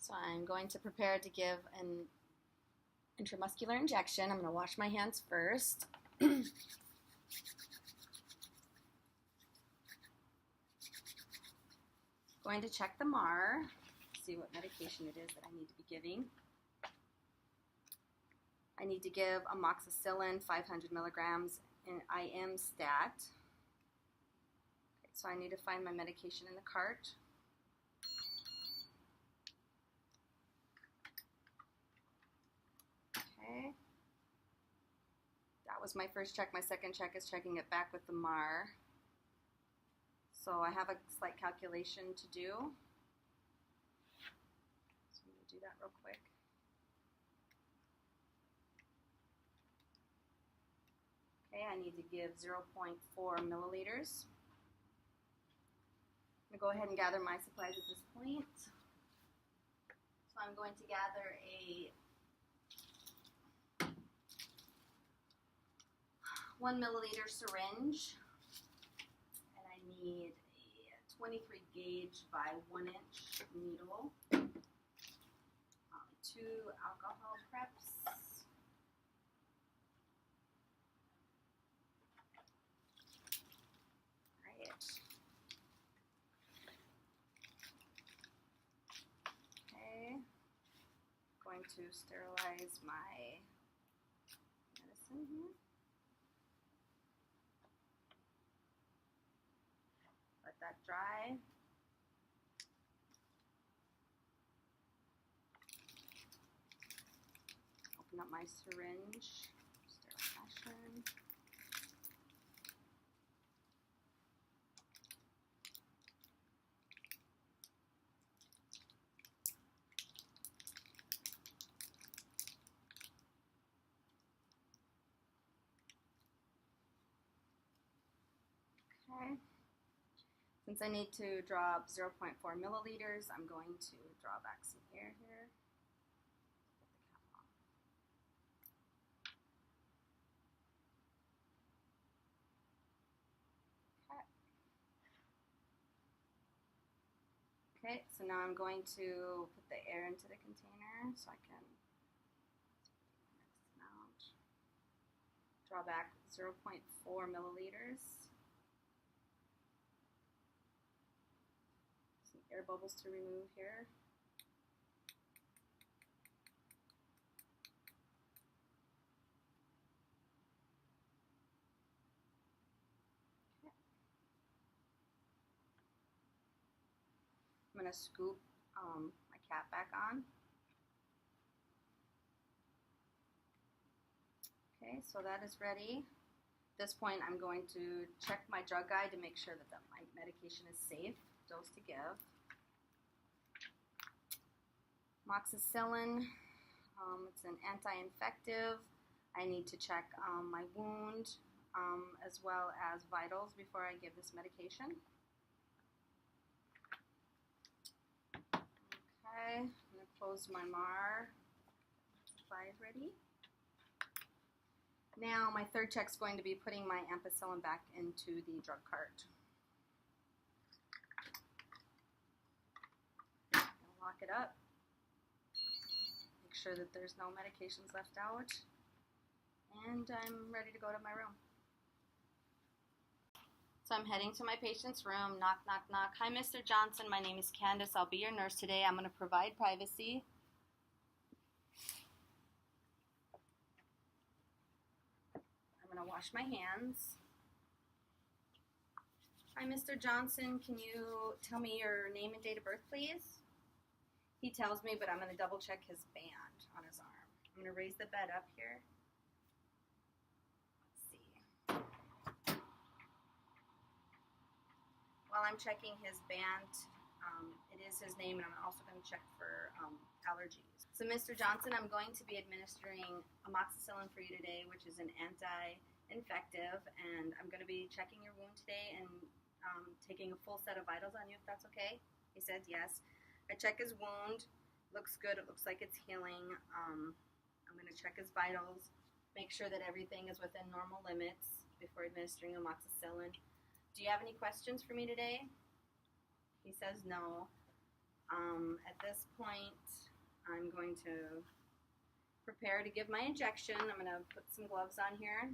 So I'm going to prepare to give an intramuscular injection. I'm going to wash my hands first. Going to check the MAR, see what medication it is that I need to be giving. I need to give amoxicillin 500 milligrams and IM stat. Okay, so I need to find my medication in the cart. Okay. That was my first check. My second check is checking it back with the MAR. So I have a slight calculation to do. So I'm going to do that real quick. Okay, I need to give 0.4 milliliters. I'm going to go ahead and gather my supplies at this point. So I'm going to gather a 1 milliliter syringe, and I need a 23 gauge by 1 inch needle, 2 alcohol preps, right. Okay, going to sterilize my medicine here. Let that dry. Open up my syringe, sterile fashion. Okay. Since I need to drop 0.4 milliliters, I'm going to draw back some air here. Okay, so now I'm going to put the air into the container so I can draw back 0.4 milliliters. Some air bubbles to remove here. I'm going to scoop my cap back on. Okay, so that is ready. At this point, I'm going to check my drug guide to make sure that my medication is safe dose to give. Amoxicillin, it's an anti-infective. I need to check my wound as well as vitals before I give this medication. Okay, I'm going to close my MAR. Supply is ready. Now my third check is going to be putting my ampicillin back into the drug cart. I'll lock it up. Make sure that there's no medications left out. And I'm ready to go to my room. So I'm heading to my patient's room. Knock, knock, knock. Hi, Mr. Johnson. My name is Candice. I'll be your nurse today. I'm going to provide privacy. I'm going to wash my hands. Hi, Mr. Johnson. Can you tell me your name and date of birth, please? He tells me, but I'm going to double check his band on his arm. I'm going to raise the bed up here. While I'm checking his band, it is his name, and I'm also going to check for allergies. So Mr. Johnson, I'm going to be administering amoxicillin for you today, which is an anti-infective, and I'm going to be checking your wound today and taking a full set of vitals on you, if that's okay. He said yes. I check his wound. Looks good. It looks like it's healing. I'm going to check his vitals, make sure that everything is within normal limits before administering amoxicillin. Do you have any questions for me today? He says no. At this point, I'm going to prepare to give my injection. I'm going to put some gloves on here.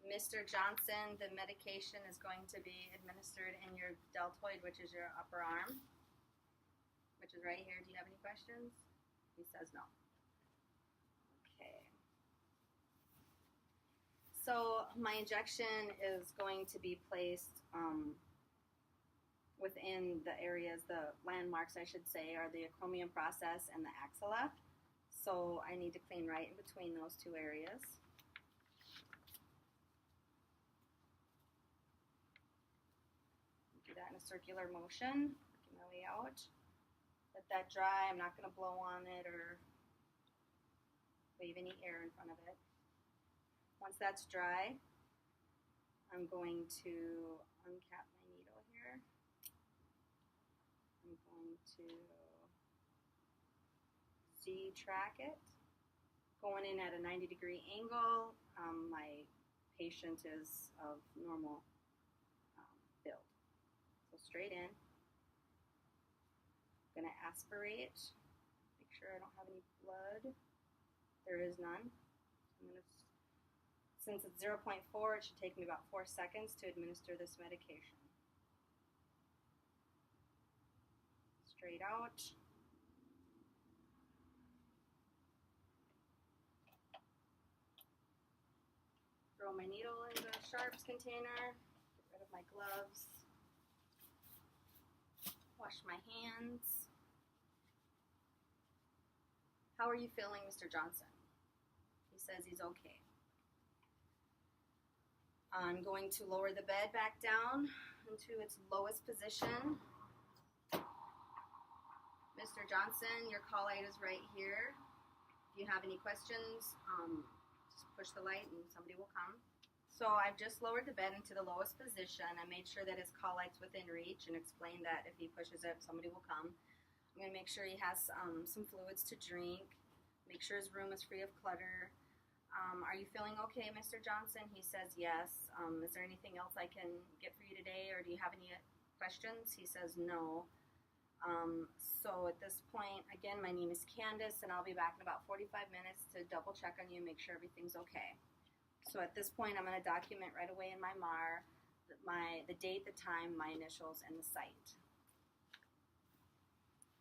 Mr. Johnson, the medication is going to be administered in your deltoid, which is your upper arm, which is right here. Do you have any questions? He says no. Okay. So my injection is going to be placed within the areas, the landmarks I should say, are the acromion process and the axilla. So I need to clean right in between those two areas. Do that in a circular motion, working my way out. Let that dry. I'm not going to blow on it or wave any air in front of it. Once that's dry, I'm going to uncap my needle here. I'm going to Z-track it, going in at a 90-degree angle. My patient is of normal build. So straight in. I'm going to aspirate, make sure I don't have any blood. There is none. I'm going to, since it's 0.4, it should take me about 4 seconds to administer this medication. Straight out. Throw my needle in the sharps container. Get rid of my gloves. Wash my hands. How are you feeling, Mr. Johnson? He says he's okay. I'm going to lower the bed back down into its lowest position. Mr. Johnson, your call light is right here. If you have any questions, just push the light and somebody will come. So I've just lowered the bed into the lowest position. I made sure that his call light's within reach and explained that if he pushes it, somebody will come. I'm going to make sure he has some fluids to drink, make sure his room is free of clutter. Are you feeling okay, Mr. Johnson? He says yes. Is there anything else I can get for you today, or do you have any questions? He says no. So at this point, again, my name is Candice, and I'll be back in about 45 minutes to double check on you and make sure everything's okay. So at this point, I'm going to document right away in my MAR the date, the time, my initials, and the site.